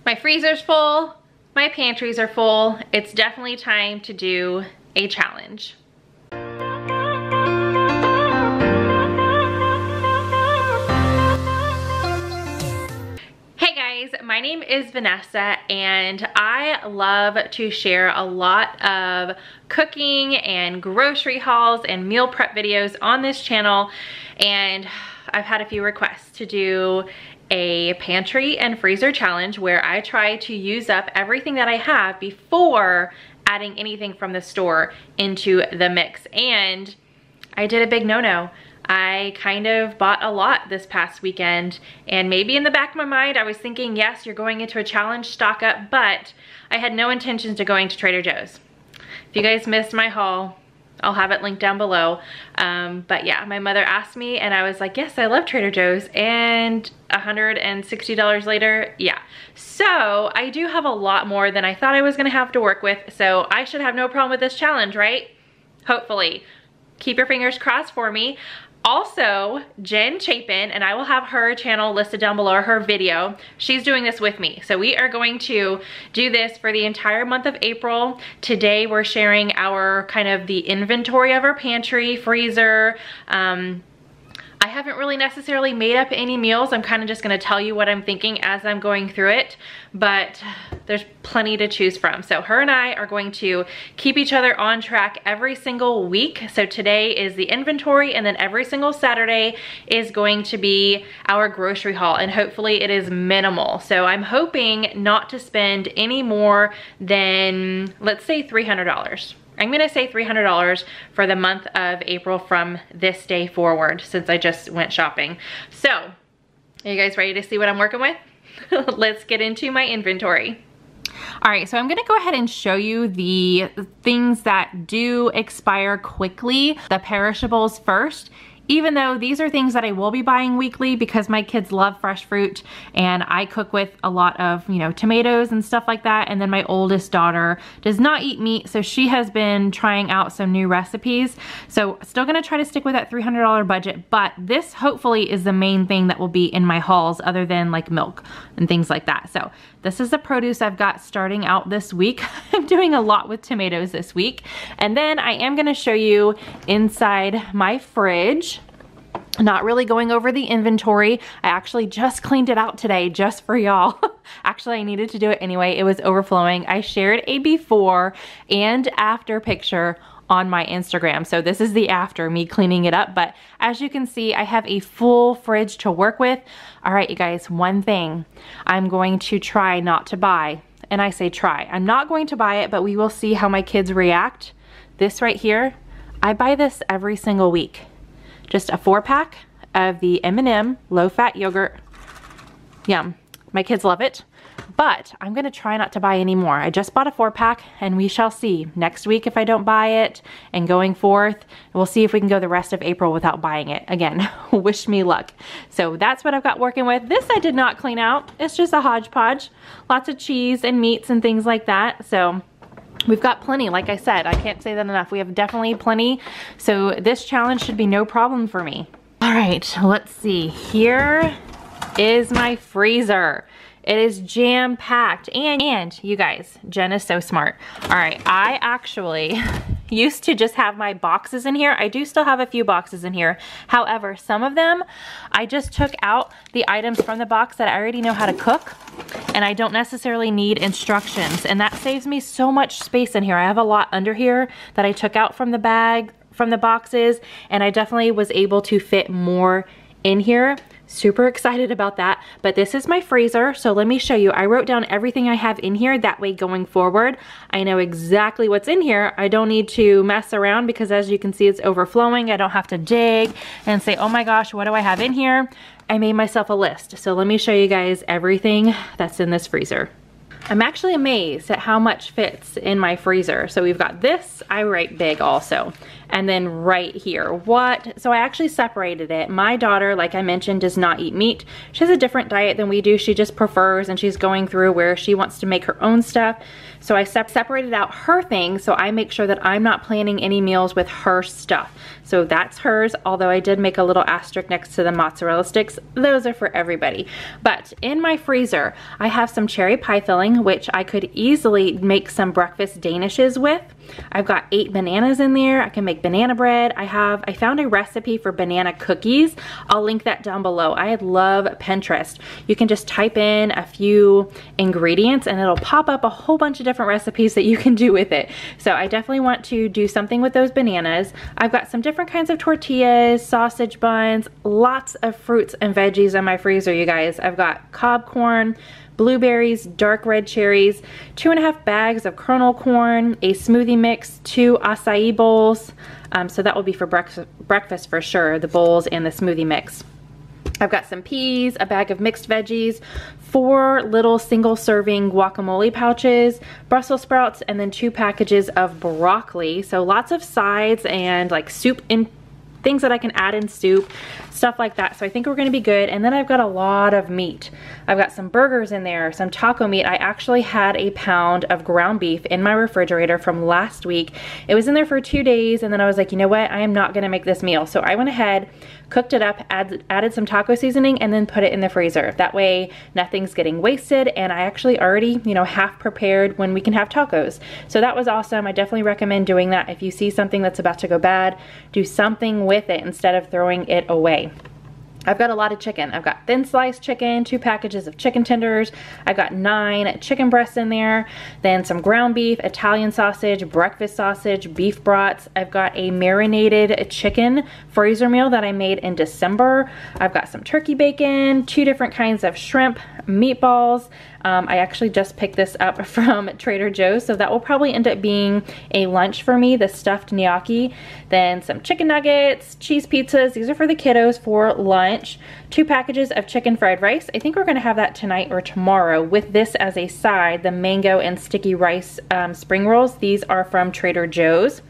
My freezer's full, my pantries are full. It's definitely time to do a challenge. Hey guys, my name is Vanessa and I love to share a lot of cooking and grocery hauls and meal prep videos on this channel, and I've had a few requests to do a pantry and freezer challenge where I try to use up everything that I have before adding anything from the store into the mix. And I did a big no-no. I kind of bought a lot this past weekend, and maybe in the back of my mind I was thinking, yes, you're going into a challenge, stock up, but I had no intentions of going to Trader Joe's. If you guys missed my haul, I'll have it linked down below. But yeah, my mother asked me and I was like, yes, I love Trader Joe's, and $160 later, yeah. So I do have a lot more than I thought I was gonna have to work with, so I should have no problem with this challenge, right? Hopefully. Keep your fingers crossed for me. Also, Jen Chapin, and I will have her channel listed down below, her video. She's doing this with me. So we are going to do this for the entire month of April. Today we're sharing our kind of the inventory of our pantry, freezer. I haven't really necessarily made up any meals. I'm kind of just gonna tell you what I'm thinking as I'm going through it, but there's plenty to choose from. So her and I are going to keep each other on track every single week. So today is the inventory, and then every single Saturday is going to be our grocery haul, and hopefully it is minimal. So I'm hoping not to spend any more than, let's say, $300. I'm gonna say $300 for the month of April from this day forward, since I just went shopping. So, are you guys ready to see what I'm working with? Let's get into my inventory. All right, so I'm gonna go ahead and show you the things that do expire quickly, the perishables first. Even though these are things that I will be buying weekly because my kids love fresh fruit and I cook with a lot of, you know, tomatoes and stuff like that. And then my oldest daughter does not eat meat, so she has been trying out some new recipes. So still gonna try to stick with that $300 budget, but this hopefully is the main thing that will be in my hauls, other than like milk and things like that. So this is the produce I've got starting out this week. I'm doing a lot with tomatoes this week. And then I am gonna show you inside my fridge. Not really going over the inventory. I actually just cleaned it out today just for y'all. Actually, I needed to do it anyway. It was overflowing. I shared a before and after picture on my Instagram. So this is the after, me cleaning it up. But as you can see, I have a full fridge to work with. All right, you guys, one thing I'm going to try not to buy, and I say try. I'm not going to buy it, but we will see how my kids react. This right here, I buy this every single week. Just a 4-pack of the M&M low-fat yogurt. Yum. My kids love it. But I'm gonna try not to buy any more. I just bought a 4-pack and we shall see next week if I don't buy it, and going forth. We'll see if we can go the rest of April without buying it. Again, wish me luck. So that's what I've got working with. This I did not clean out. It's just a hodgepodge. Lots of cheese and meats and things like that. So we've got plenty, like I said. I can't say that enough. We have definitely plenty. So this challenge should be no problem for me. All right, let's see. Here is my freezer. It is jam-packed. And you guys, Jen is so smart. All right, I actually used to just have my boxes in here. I do still have a few boxes in here. However, some of them, I just took out the items from the box that I already know how to cook, and I don't necessarily need instructions. And that saves me so much space in here. I have a lot under here that I took out from the bag, from the boxes, and I definitely was able to fit more in here. Super excited about that. But this is my freezer, so let me show you. I wrote down everything I have in here, that way going forward I know exactly what's in here. I don't need to mess around because, as you can see, it's overflowing. I don't have to dig and say, oh my gosh, what do I have in here? I made myself a list. So let me show you guys everything that's in this freezer. I'm actually amazed at how much fits in my freezer. So we've got this, I write big also. and then right here. What? So I actually separated it. My daughter, like I mentioned, does not eat meat. She has a different diet than we do. She just prefers, and she's going through where she wants to make her own stuff. So I separated out her things, so I make sure that I'm not planning any meals with her stuff. So that's hers, although I did make a little asterisk next to the mozzarella sticks. Those are for everybody. But in my freezer, I have some cherry pie filling, which I could easily make some breakfast danishes with. I've got 8 bananas in there. I can make banana bread. I found a recipe for banana cookies. I'll link that down below. I love Pinterest. You can just type in a few ingredients and it'll pop up a whole bunch of different recipes that you can do with it. So I definitely want to do something with those bananas. I've got some different kinds of tortillas, sausage buns, lots of fruits and veggies in my freezer, you guys. I've got cob corn, blueberries, dark red cherries, 2.5 bags of kernel corn, a smoothie mix, 2 acai bowls. So that will be for breakfast for sure, the bowls and the smoothie mix. I've got some peas, a bag of mixed veggies, 4 little single serving guacamole pouches, Brussels sprouts, and then 2 packages of broccoli. So lots of sides and like soup in things that I can add in soup, stuff like that. So I think we're gonna be good. And then I've got a lot of meat. I've got some burgers in there, some taco meat. I actually had a pound of ground beef in my refrigerator from last week. It was in there for 2 days, and then I was like, you know what? I am not gonna make this meal. So I went ahead, cooked it up, added some taco seasoning, and then put it in the freezer. That way nothing's getting wasted, and I actually already, you know, half prepared when we can have tacos. So that was awesome. I definitely recommend doing that. If you see something that's about to go bad, do something with it instead of throwing it away. I've got a lot of chicken. I've got thin sliced chicken, 2 packages of chicken tenders. I've got 9 chicken breasts in there, then some ground beef, Italian sausage, breakfast sausage, beef brats. I've got a marinated chicken freezer meal that I made in December. I've got some turkey bacon, 2 different kinds of shrimp, meatballs. I actually just picked this up from Trader Joe's, so that will probably end up being a lunch for me, the stuffed gnocchi. Then some chicken nuggets, cheese pizzas. These are for the kiddos for lunch. 2 packages of chicken fried rice. I think we're gonna have that tonight or tomorrow with this as a side, the mango and sticky rice spring rolls. These are from Trader Joe's.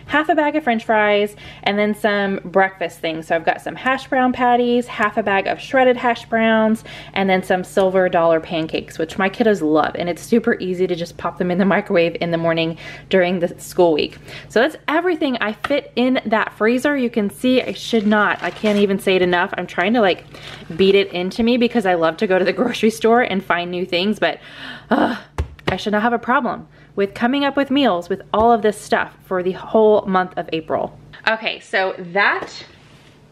Half a bag of french fries, and then some breakfast things. So I've got some hash brown patties, half a bag of shredded hash browns, and then some silver dollar pancakes, which my kiddos love, and it's super easy to just pop them in the microwave in the morning during the school week. So that's everything I fit in that freezer. You can see I can't even say it enough. I'm trying to like beat it into me because I love to go to the grocery store and find new things, but I should not have a problem with coming up with meals with all of this stuff for the whole month of April. Okay, so that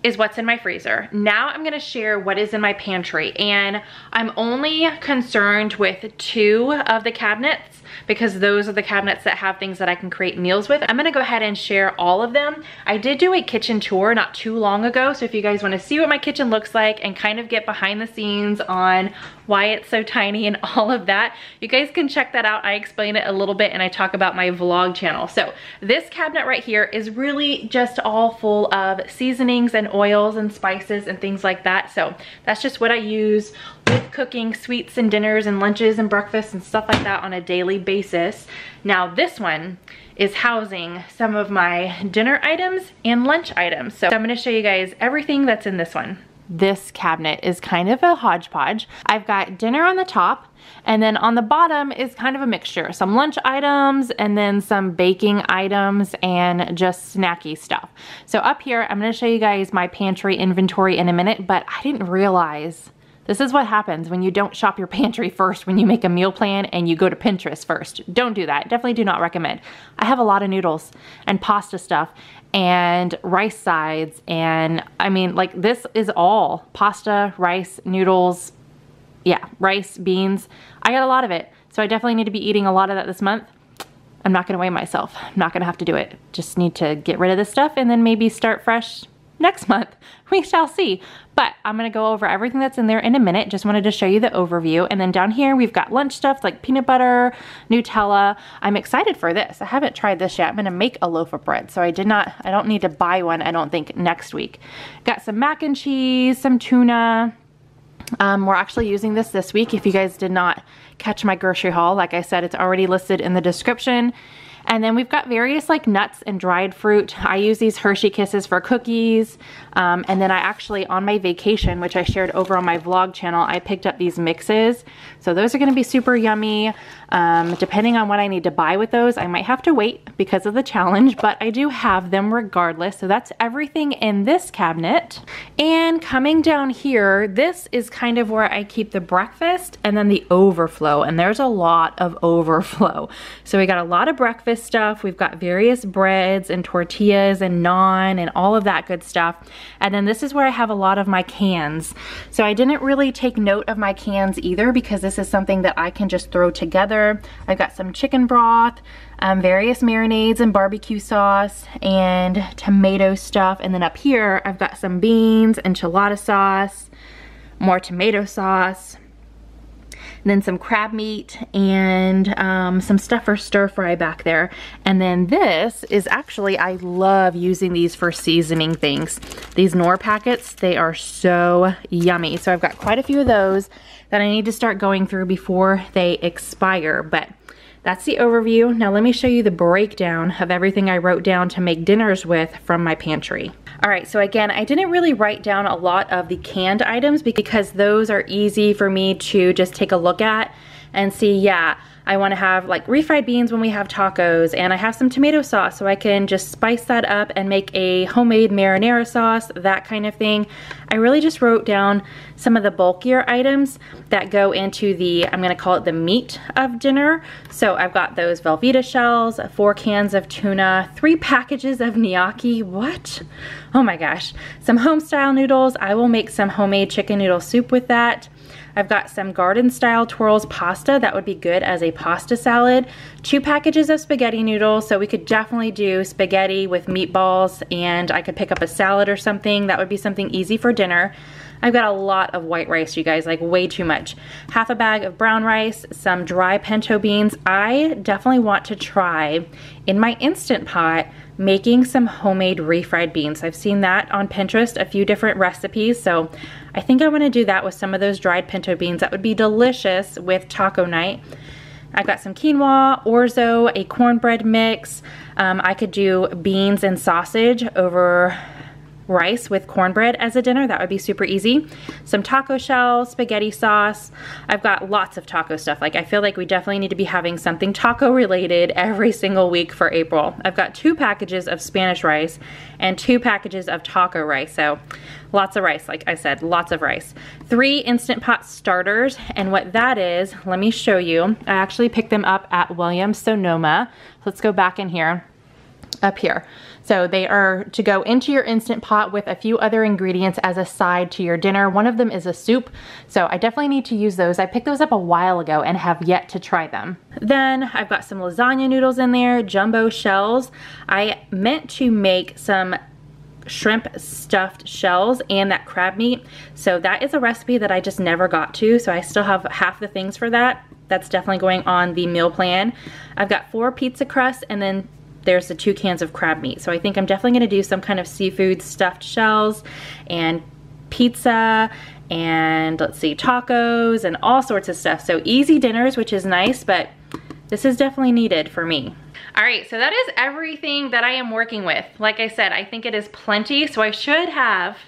is what's in my freezer. Now I'm gonna share what is in my pantry, and I'm only concerned with 2 of the cabinets because those are the cabinets that have things that I can create meals with. I'm gonna go ahead and share all of them. I did do a kitchen tour not too long ago, so if you guys wanna see what my kitchen looks like and kind of get behind the scenes on why it's so tiny and all of that, you guys can check that out. I explain it a little bit and I talk about my vlog channel. So this cabinet right here is really just all full of seasonings and oils and spices and things like that. So that's just what I use with cooking sweets and dinners and lunches and breakfasts and stuff like that on a daily basis. Now this one is housing some of my dinner items and lunch items. So I'm gonna show you guys everything that's in this one. This cabinet is kind of a hodgepodge. I've got dinner on the top, and then on the bottom is kind of a mixture. Some lunch items and then some baking items and just snacky stuff. So up here, I'm gonna show you guys my pantry inventory in a minute, but I didn't realize this is what happens when you don't shop your pantry first when you make a meal plan and you go to Pinterest first. Don't do that. Definitely do not recommend. I have a lot of noodles and pasta stuff and rice sides, and I mean, like, this is all pasta, rice, noodles, yeah, rice, beans. I got a lot of it, so I definitely need to be eating a lot of that this month. I'm not gonna weigh myself. I'm not gonna have to do it. Just need to get rid of this stuff and then maybe start fresh next month. We shall see. But I'm gonna go over everything that's in there in a minute. Just wanted to show you the overview. And then down here, we've got lunch stuff like peanut butter, Nutella. I'm excited for this. I haven't tried this yet. I'm gonna make a loaf of bread. So I don't need to buy one, I don't think, next week. Got some mac and cheese, some tuna. We're actually using this week. If you guys did not catch my grocery haul, like I said, it's already listed in the description. And then we've got various like nuts and dried fruit. I use these Hershey Kisses for cookies. And then I actually, on my vacation, which I shared over on my vlog channel, I picked up these mixes. So those are gonna be super yummy. Depending on what I need to buy with those, I might have to wait because of the challenge, but I do have them regardless. So that's everything in this cabinet. And coming down here, this is kind of where I keep the breakfast and then the overflow. And there's a lot of overflow. So we got a lot of breakfast stuff. We've got various breads and tortillas and naan and all of that good stuff. And then this is where I have a lot of my cans. So I didn't really take note of my cans either because this is something that I can just throw together. I've got some chicken broth, various marinades and barbecue sauce and tomato stuff. And then up here, I've got some beans, enchilada sauce, more tomato sauce, and then some crab meat and some stuff for stir fry back there. And then this is actually, I love using these for seasoning things. These Knorr packets, they are so yummy. So I've got quite a few of those that I need to start going through before they expire. But that's the overview. Now let me show you the breakdown of everything I wrote down to make dinners with from my pantry. All right, so again, I didn't really write down a lot of the canned items because those are easy for me to just take a look at and see, yeah, I wanna have like refried beans when we have tacos, and I have some tomato sauce so I can just spice that up and make a homemade marinara sauce, that kind of thing. I really just wrote down some of the bulkier items that go into the, I'm gonna call it the meat of dinner. So I've got those Velveeta shells, 4 cans of tuna, 3 packages of gnocchi, what? Oh my gosh. Some home style noodles. I will make some homemade chicken noodle soup with that. I've got some garden style twirls pasta that would be good as a pasta salad. 2 packages of spaghetti noodles, so we could definitely do spaghetti with meatballs, and I could pick up a salad or something. That would be something easy for dinner. I've got a lot of white rice, you guys, like way too much. Half a bag of brown rice, some dry pinto beans. I definitely want to try in my Instant Pot making some homemade refried beans. I've seen that on Pinterest, a few different recipes, so I think I want to do that with some of those dried pinto beans. That would be delicious with taco night. I've got some quinoa, orzo, a cornbread mix. I could do beans and sausage over rice with cornbread as a dinner. That would be super easy. Some taco shells, spaghetti sauce. I've got lots of taco stuff. Like, I feel like we definitely need to be having something taco related every single week for April. I've got 2 packages of Spanish rice and 2 packages of taco rice. So lots of rice, like I said, lots of rice. 3 Instant Pot starters, and what that is, let me show you. I actually picked them up at Williams-Sonoma. Let's go back in here, up here. So they are to go into your Instant Pot with a few other ingredients as a side to your dinner. One of them is a soup, so I definitely need to use those. I picked those up a while ago and have yet to try them. Then I've got some lasagna noodles in there, jumbo shells. I meant to make some shrimp stuffed shells and that crab meat. So that is a recipe that I just never got to, so I still have half the things for that. That's definitely going on the meal plan. I've got 4 pizza crusts, and then there's the 2 cans of crab meat. So I think I'm definitely gonna do some kind of seafood stuffed shells and pizza and, let's see, tacos and all sorts of stuff. So easy dinners, which is nice, but this is definitely needed for me. All right, so that is everything that I am working with. Like I said, I think it is plenty, so I should have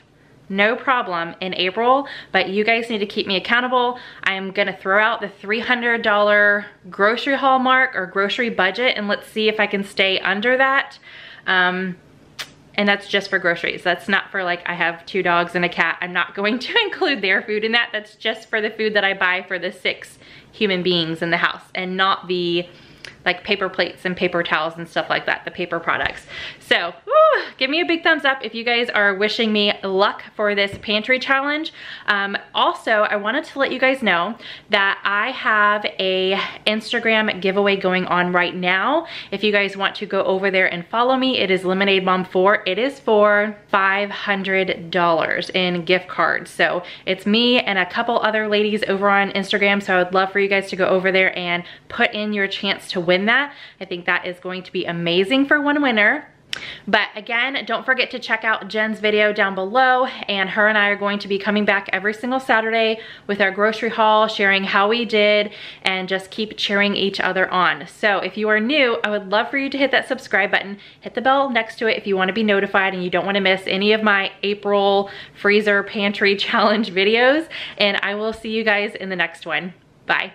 no problem in April, but you guys need to keep me accountable. I'm gonna throw out the $300 grocery haul mark or grocery budget, and let's see if I can stay under that. And that's just for groceries. That's not for, like, I have 2 dogs and a cat. I'm not going to include their food in that. That's just for the food that I buy for the 6 human beings in the house, and not the like paper plates and paper towels and stuff like that, the paper products. So give me a big thumbs up if you guys are wishing me luck for this pantry challenge. Also, I wanted to let you guys know that I have a Instagram giveaway going on right now. If you guys want to go over there and follow me, it is Lemonade Mom 4. It is for $500 in gift cards. So it's me and a couple other ladies over on Instagram. So I would love for you guys to go over there and put in your chance to win that. I think that is going to be amazing for one winner. But again, don't forget to check out Jen's video down below, and her and I are going to be coming back every single Saturday with our grocery haul, sharing how we did, and just keep cheering each other on. So if you are new, I would love for you to hit that subscribe button, hit the bell next to it if you want to be notified and you don't want to miss any of my April Freezer Pantry Challenge videos, and I will see you guys in the next one. Bye.